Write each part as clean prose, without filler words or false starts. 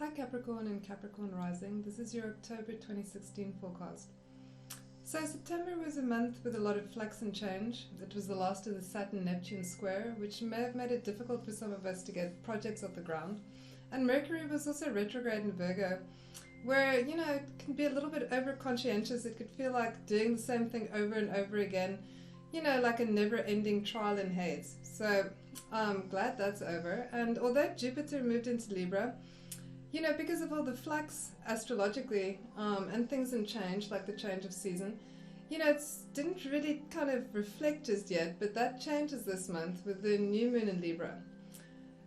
Hi Capricorn and Capricorn Rising, this is your October 2016 forecast. So September was a month with a lot of flux and change. It was the last of the Saturn-Neptune square, which may have made it difficult for some of us to get projects off the ground. And Mercury was also retrograde in Virgo, where, it can be a little bit over-conscientious. It could feel like doing the same thing over and over again, like a never-ending trial in haze. So I'm glad that's over. And although Jupiter moved into Libra, because of all the flux astrologically and things in change, like the change of season, it didn't really kind of reflect just yet, but that changes this month with the new moon in Libra.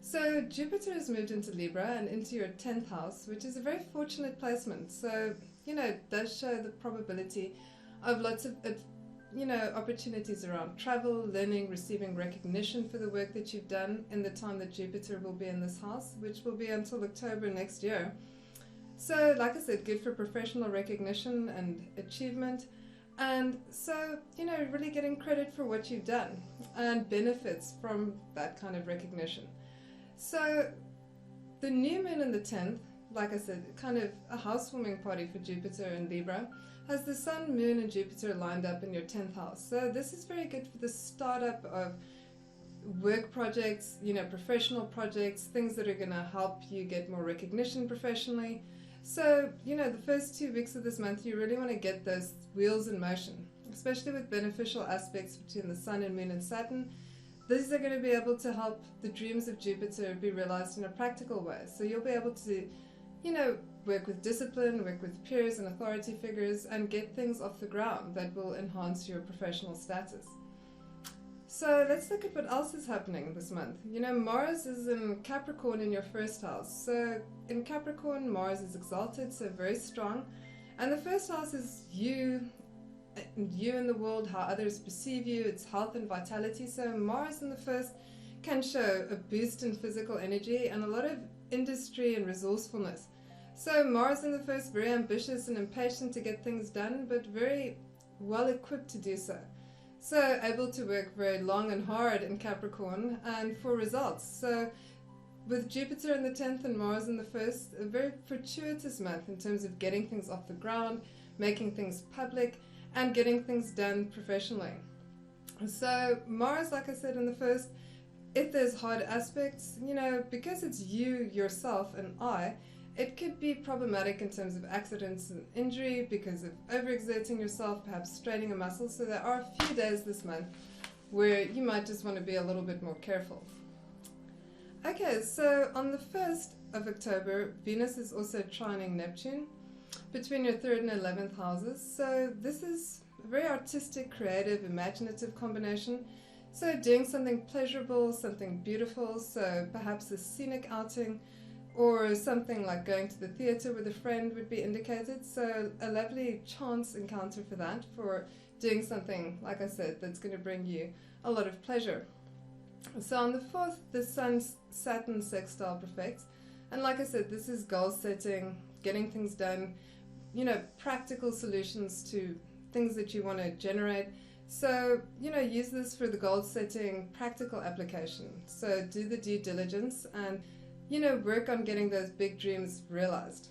So Jupiter has moved into Libra and into your 10th house, which is a very fortunate placement. So, it does show the probability of lots of, opportunities around travel, learning, receiving recognition for the work that you've done in the time that Jupiter will be in this house, which will be until October next year. So, like I said, good for professional recognition and achievement. And so, really getting credit for what you've done and benefits from that kind of recognition. So, the new moon in the 10th, like I said, kind of a housewarming party for Jupiter in Libra, has the Sun, Moon, and Jupiter lined up in your 10th house. So this is very good for the startup of work projects, professional projects, things that are going to help you get more recognition professionally. So, the first 2 weeks of this month, you really want to get those wheels in motion, especially with beneficial aspects between the Sun and Moon and Saturn. These are going to be able to help the dreams of Jupiter be realized in a practical way. So you'll be able to, work with discipline, work with peers and authority figures, and get things off the ground that will enhance your professional status. So let's look at what else is happening this month. Mars is in Capricorn in your 1st house. So in Capricorn, Mars is exalted, so very strong. And the 1st house is you in the world, how others perceive you, it's health and vitality. So Mars in the 1st can show a boost in physical energy and a lot of industry and resourcefulness. So Mars in the 1st, very ambitious and impatient to get things done, but very well equipped to do so. So able to work very long and hard in Capricorn and for results. So with Jupiter in the 10th and Mars in the 1st, a very fortuitous month in terms of getting things off the ground, making things public, and getting things done professionally. So Mars, like I said, in the 1st, if there's hard aspects, because it's you, yourself, and I, it could be problematic in terms of accidents and injury because of overexerting yourself, perhaps straining a muscle. So there are a few days this month where you might just want to be a little bit more careful. Okay, so on the 1st of October, Venus is also trining Neptune between your 3rd and 11th houses. So this is a very artistic, creative, imaginative combination. So doing something pleasurable, something beautiful, so perhaps a scenic outing, or something like going to the theatre with a friend would be indicated. So a lovely chance encounter for that, for doing something, like I said, that's going to bring you a lot of pleasure. So on the 4th, the Sun-Saturn sextile perfects. And like I said, this is goal setting, getting things done, practical solutions to things that you want to generate. So, use this for the goal setting, practical application. So do the due diligence and work on getting those big dreams realized.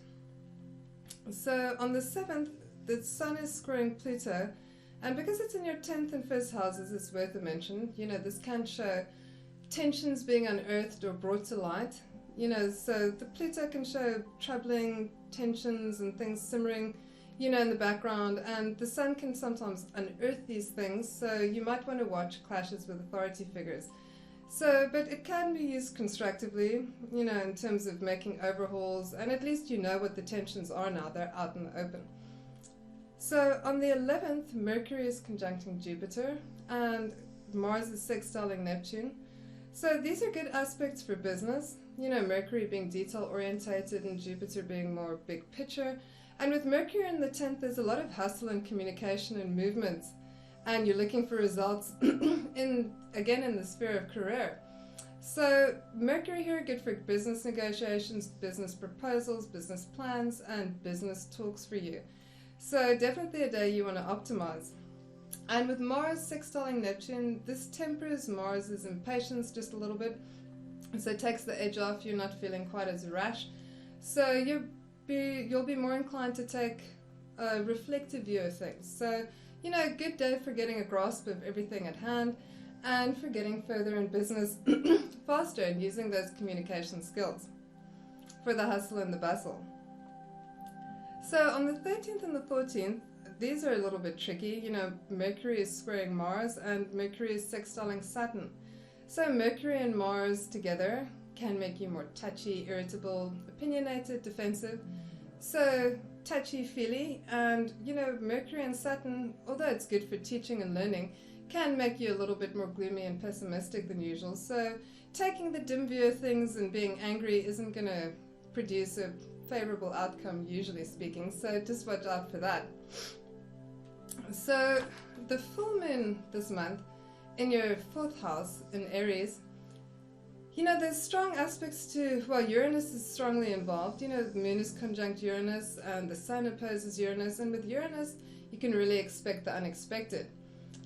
So on the 7th, the Sun is squaring Pluto, and because it's in your 10th and 1st houses, it's worth a mention. This can show tensions being unearthed or brought to light. So the Pluto can show troubling tensions and things simmering, in the background, and the Sun can sometimes unearth these things, so you might want to watch clashes with authority figures. So, but it can be used constructively, in terms of making overhauls, and at least what the tensions are now, they're out in the open. So on the 11th, Mercury is conjuncting Jupiter, and Mars is sextiling Neptune. So these are good aspects for business, Mercury being detail-orientated and Jupiter being more big picture. And with Mercury in the 10th, there's a lot of hustle and communication and movement. And you're looking for results in the sphere of career. So Mercury here, good for business negotiations, business proposals, business plans, and business talks for you. So definitely a day you want to optimize. And with Mars sextiling Neptune, this tempers Mars's impatience just a little bit. So it takes the edge off, you're not feeling quite as rash. So you'll be more inclined to take a reflective view of things. So, good day for getting a grasp of everything at hand and for getting further in business faster and using those communication skills for the hustle and the bustle. So on the 13th and the 14th, these are a little bit tricky. Mercury is squaring Mars and Mercury is sextiling Saturn. So Mercury and Mars together can make you more touchy, irritable, opinionated, defensive. So touchy-feely, and Mercury and Saturn, although it's good for teaching and learning, can make you a little bit more gloomy and pessimistic than usual. So taking the dim view of things and being angry isn't going to produce a favorable outcome, usually speaking. So just watch out for that. So the full moon this month in your 4th house in Aries, there's strong aspects to, Uranus is strongly involved. The moon is conjunct Uranus and the sun opposes Uranus. And with Uranus, you can really expect the unexpected.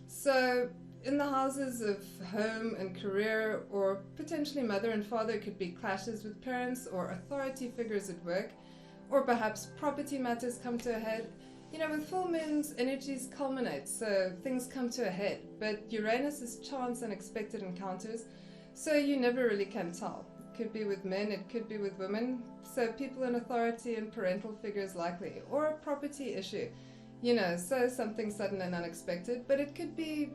So in the houses of home and career, or potentially mother and father, could be clashes with parents or authority figures at work, or perhaps property matters come to a head. With full moons, energies culminate, so things come to a head. But Uranus is chance and unexpected encounters, so you never really can tell. It could be with men, it could be with women, so people in authority and parental figures likely, or a property issue, so something sudden and unexpected. But it could be,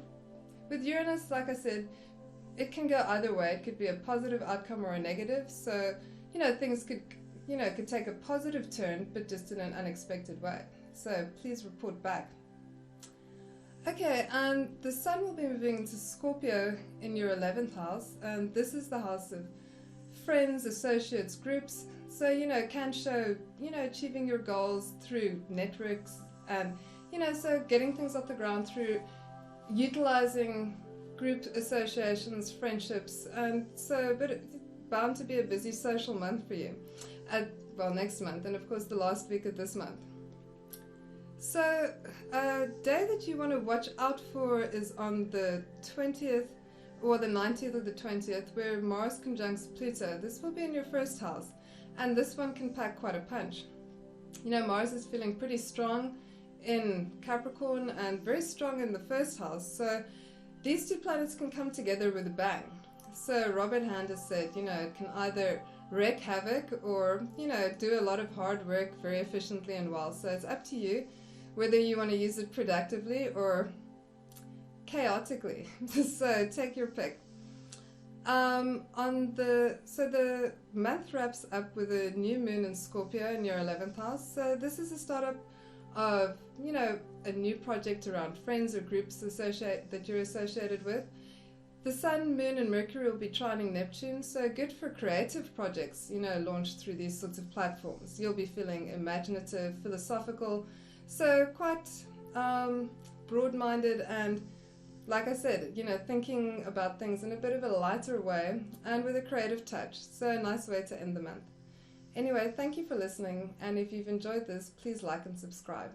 with Uranus, like I said, it can go either way. It could be a positive outcome or a negative, so, things could take a positive turn, but just in an unexpected way. So please report back. Okay, and the sun will be moving to Scorpio in your 11th house, and this is the house of friends, associates, groups. So, can show, achieving your goals through networks and, so getting things off the ground through utilizing group associations, friendships, and so, but it's bound to be a busy social month for you. Next month, and of course the last week of this month. So a day that you want to watch out for is on the 20th or the 19th or the 20th, where Mars conjuncts Pluto. This will be in your 1st house, and this one can pack quite a punch. Mars is feeling pretty strong in Capricorn and very strong in the 1st house, so these two planets can come together with a bang. So Robert Hand has said, it can either wreak havoc or, do a lot of hard work very efficiently and well. So it's up to you whether you want to use it productively or chaotically. So take your pick. So the month wraps up with a new moon in Scorpio in your 11th house. So this is a startup of, a new project around friends or groups that you're associated with. The Sun, Moon, and Mercury will be trining Neptune, so good for creative projects, launched through these sorts of platforms. You'll be feeling imaginative, philosophical, so quite broad-minded and, like I said, thinking about things in a bit of a lighter way and with a creative touch. So a nice way to end the month. Anyway, thank you for listening, and if you've enjoyed this, please like and subscribe.